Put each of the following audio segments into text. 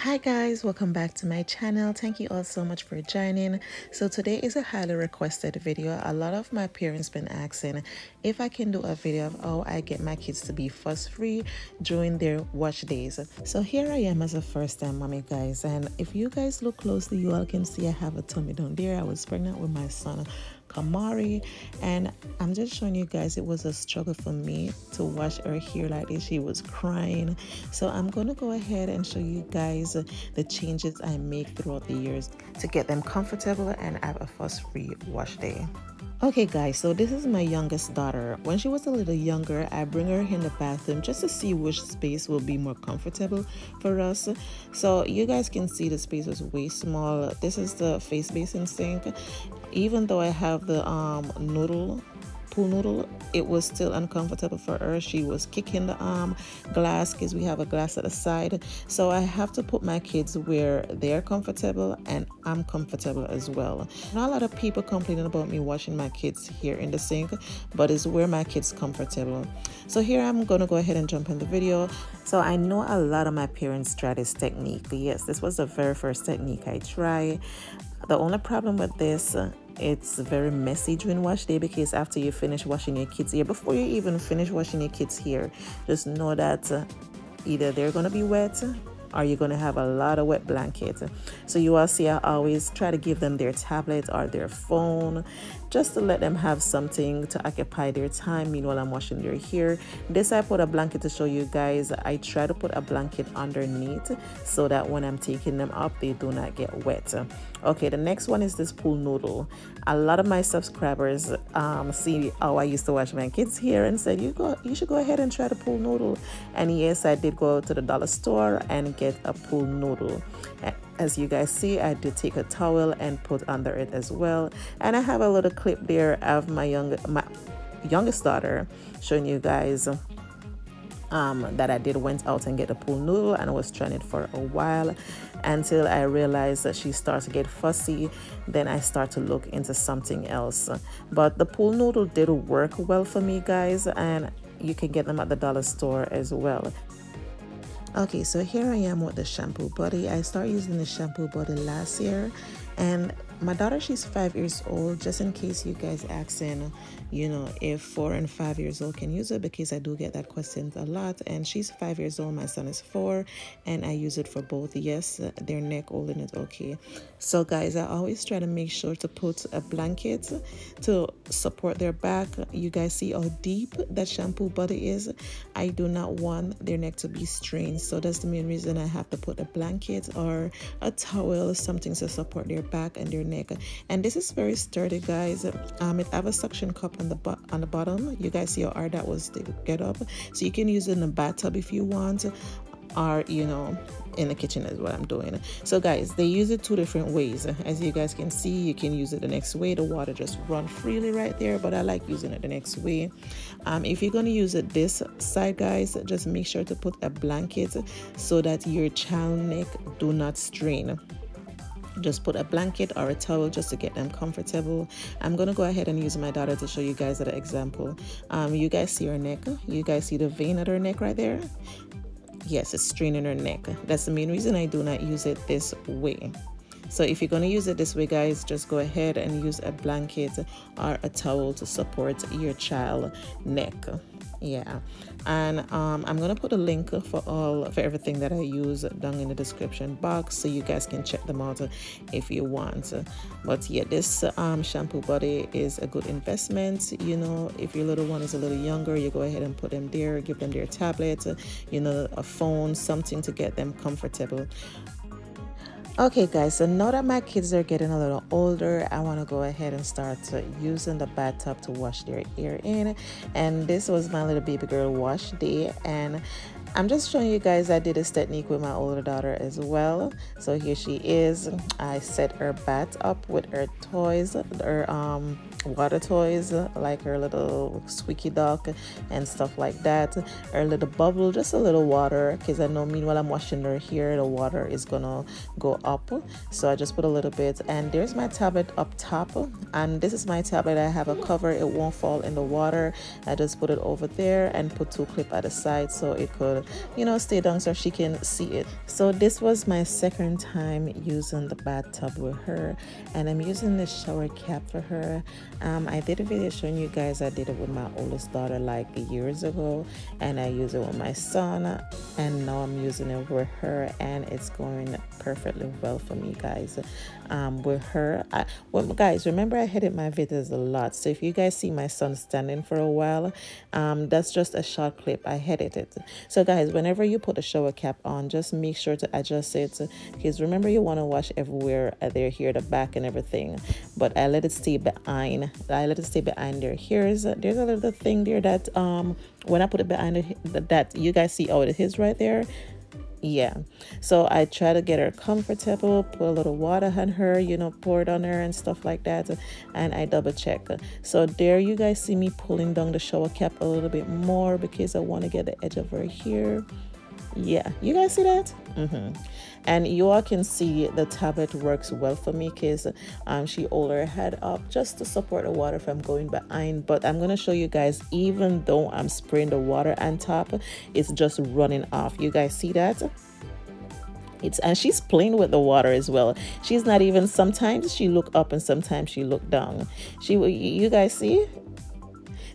Hi guys, welcome back to my channel. Thank you all so much for joining. So today is a highly requested video. A lot of my parents been asking if I can do a video of how I get my kids to be fuss free during their watch days. So here I am as a first time mommy guys, and if you guys look closely, you all can see I have a tummy down there. I was pregnant with my son Kamari, and I'm just showing you guys it was a struggle for me to wash her hair like this. She was crying. So I'm gonna go ahead and show you guys the changes I make throughout the years to get them comfortable and have a fuss-free wash day. Okay guys, so this is my youngest daughter. When she was a little younger, I bring her in the bathroom just to see which space will be more comfortable for us. So you guys can see the space was way small. This is the face basin sink. Even though I have the pool noodle, it was still uncomfortable for her. She was kicking the glass because we have a glass at the side. So I have to put my kids where they're comfortable and I'm comfortable as well. Not a lot of people complaining about me washing my kids here in the sink, but it's where my kids comfortable. So here I'm gonna go ahead and jump in the video. So I know a lot of my parents try this technique. Yes, this was the very first technique I tried. The only problem with this, it's very messy during wash day, because after you finish washing your kids' hair, before you even finish washing your kids' hair, just know that either they're going to be wet or you're going to have a lot of wet blankets. So you all see I always try to give them their tablet or their phone just to let them have something to occupy their time meanwhile I'm washing their hair. This I put a blanket to show you guys. I try to put a blanket underneath so that when I'm taking them up, they do not get wet. Okay, the next one is this pool noodle. A lot of my subscribers see how I used to wash my kids' hair and said, you should go ahead and try the pool noodle. And yes, I did go to the dollar store and get a pool noodle. As you guys see, I did take a towel and put under it as well. And I have a little clip there of my youngest daughter showing you guys that I went out and get a pool noodle, and I was trying it for a while until I realized that she starts to get fussy. Then I start to look into something else. But the pool noodle did work well for me guys, and you can get them at the dollar store as well. Okay, so here I am with the shampoo body. I started using the shampoo body last year, and my daughter, she's 5 years old. Just in case you guys asking, if 4 and 5 years old can use it, because I do get that question a lot. And she's 5 years old, my son is 4, and I use it for both. Yes, their neck holding it okay. So guys, I always try to make sure to put a blanket to support their back. You guys see how deep that shampoo body is. I do not want their neck to be strained, so that's the main reason I have to put a blanket or a towel, something to support their back and their neck. And this is very sturdy guys. It have a suction cup on the bottom. You guys see how hard that was to get up, so you can use it in the bathtub if you want, or in the kitchen is what I'm doing. So guys, they use it two different ways. As you guys can see, you can use it the next way. The water just run freely right there, but I like using it the next way. If you're going to use it this side guys, just make sure to put a blanket so that your child neck do not strain. Just put a blanket or a towel just to get them comfortable. I'm gonna go ahead and use my daughter to show you guys an example. You guys see her neck? You guys see the vein at her neck right there? Yes, it's straining her neck. That's the main reason I do not use it this way. So if you're going to use it this way guys, just go ahead and use a blanket or a towel to support your child neck. Yeah, and I'm gonna put a link for everything that I use down in the description box, so you guys can check them out if you want. But yeah, this shampoo body is a good investment. If your little one is a little younger, you go ahead and put them there, give them their tablet, a phone, something to get them comfortable. Okay guys, so now that my kids are getting a little older, I want to go ahead and start using the bathtub to wash their hair in. And this was my little baby girl wash day, and I'm just showing you guys I did this technique with my older daughter as well. So here she is. I set her bath up with her toys, her water toys, like her little squeaky duck and stuff like that, her little bubble, just a little water, because I know meanwhile I'm washing her hair, the water is gonna go up. So I just put a little bit, and there's my tablet up top, and this is my tablet. I have a cover, it won't fall in the water. I just put it over there and put two clips at the side so it could you know, stay down so she can see it. So this was my second time using the bathtub with her, and I'm using the shower cap for her. I did a video showing you guys I did it with my oldest daughter like years ago, and I use it with my son, and now I'm using it with her, and it's going perfectly well for me, guys. With her, well, guys, remember I edit my videos a lot, so if you guys see my son standing for a while, that's just a short clip I edited. So guys, whenever you put the shower cap on, just make sure to adjust it, because remember you want to wash everywhere, there, here, the back and everything, but I let it stay behind there. There's a little thing there that when I put it behind it, that you guys see, oh, it is right there. Yeah, so I try to get her comfortable, put a little water on her, you know, pour it on her and stuff like that, and I double check. So there you guys see me pulling down the shower cap a little bit more because I want to get the edge of her here. Yeah, you guys see that? And you all can see the tablet works well for me because she hold her head up just to support the water from going behind. But I'm going to show you guys, even though I'm spraying the water on top, it's just running off. You guys see that? And she's playing with the water as well. She's not even, sometimes she look up and sometimes she look down. You guys see?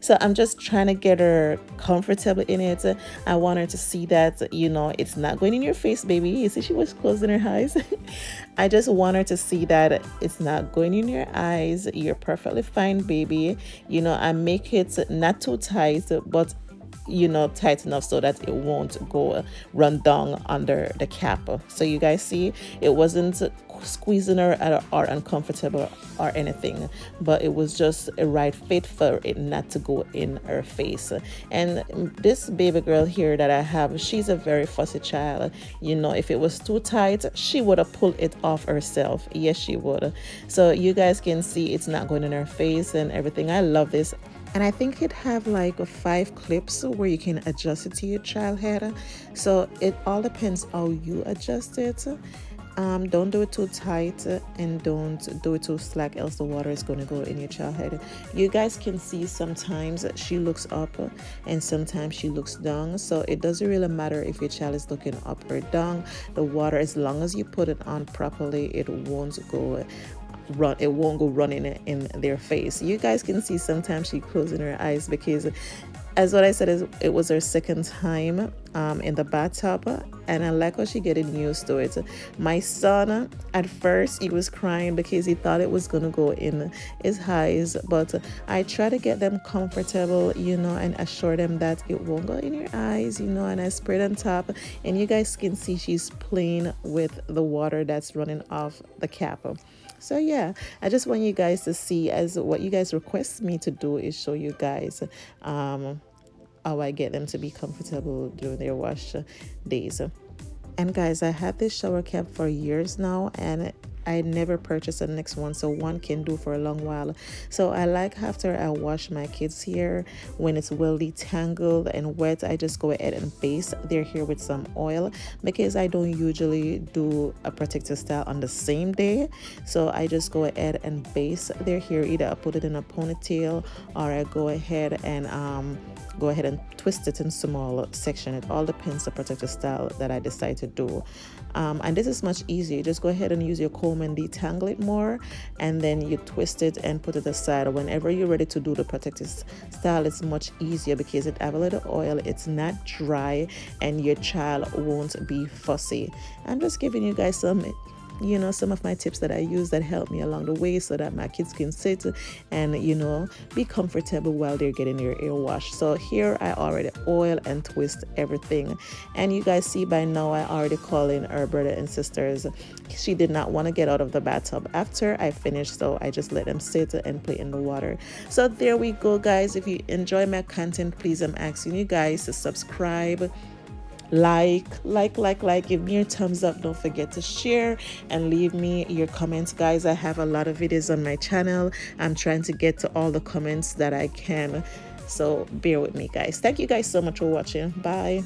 So I'm just trying to get her comfortable in it. I want her to see that, you know, it's not going in your face, baby. You see she was closing her eyes. I just want her to see that it's not going in your eyes. You're perfectly fine, baby. You know, I make it not too tight, but you know, tight enough so that it won't go run down under the cap. So you guys see, it wasn't squeezing her or uncomfortable or anything, but it was just a right fit for it not to go in her face. And this baby girl here that I have, she's a very fussy child. You know, if it was too tight, she would have pulled it off herself. Yes, she would. So you guys can see it's not going in her face and everything. I love this. And I think it have like 5 clips where you can adjust it to your child head. So it all depends how you adjust it. Don't do it too tight and don't do it too slack, else the water is going to go in your child head. You guys can see sometimes she looks up and sometimes she looks down. So it doesn't really matter if your child is looking up or down. The water, as long as you put it on properly, it won't go running in their face. You guys can see sometimes she closing her eyes because, as what I said, is it was her second time in the bathtub, and I like how she getting used to it. My son, at first, he was crying because he thought it was gonna go in his eyes, but I try to get them comfortable, you know, and assure them that it won't go in your eyes, you know, and I sprayed on top, and you guys can see she's playing with the water that's running off the cap. So yeah, I just want you guys to see, as what you guys request me to do is show you guys how I get them to be comfortable during their wash days. And guys, I had this shower cap for years now, and I never purchased the next one, so one can do for a long while. So I like, after I wash my kids' hair, when it's well detangled and wet, I just go ahead and base their hair with some oil, because I don't usually do a protective style on the same day. So I just go ahead and base their hair. Either I put it in a ponytail or I go ahead and twist it in small section. It all depends the protective style that I decide to do. And this is much easier. You just go ahead and use your comb and detangle it more, and then you twist it and put it aside. Whenever you're ready to do the protective style, it's much easier because it have a little oil, it's not dry, and your child won't be fussy. I'm just giving you guys some, you know, some of my tips that I use that help me along the way so that my kids can sit and, you know, be comfortable while they're getting their hair washed. So here I already oil and twist everything, and you guys see by now I already call in her brother and sisters. She did not want to get out of the bathtub after I finished, so I just let them sit and play in the water. So there we go, guys. If you enjoy my content, please, I'm asking you guys to subscribe, like, give me your thumbs up. Don't forget to share and leave me your comments, guys. I have a lot of videos on my channel. I'm trying to get to all the comments that I can, so bear with me, guys. Thank you guys so much for watching. Bye.